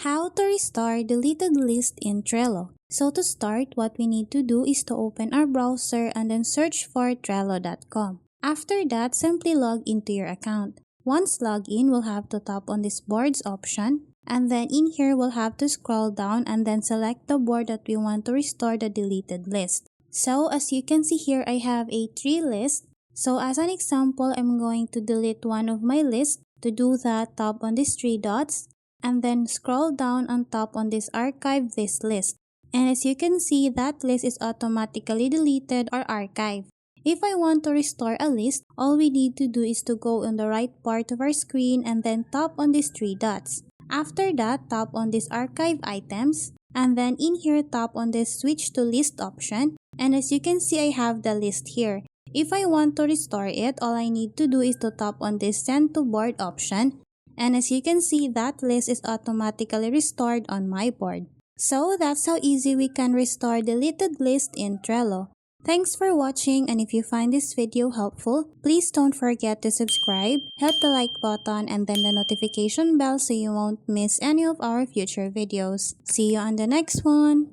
How to restore deleted list in Trello. So to start, what we need to do is to open our browser and then search for Trello.com. After that, simply log into your account. Once logged in, we'll have to tap on this boards option. And then in here, we'll have to scroll down and then select the board that we want to restore the deleted list. So as you can see here, I have a 3 list. So as an example, I'm going to delete one of my lists. To do that, tap on these 3 dots and then scroll down on top on this archive this list. And as you can see, that list is automatically deleted or archived. If I want to restore a list, all we need to do is to go on the right part of our screen and then tap on these 3 dots. After that, tap on this archive items and then in here tap on this switch to list option. And as you can see, I have the list here. If I want to restore it, all I need to do is to tap on this send to board option. And as you can see, that list is automatically restored on my board. So that's how easy we can restore deleted list in Trello. Thanks for watching, and if you find this video helpful, please don't forget to subscribe, hit the like button and then the notification bell so you won't miss any of our future videos. See you on the next one!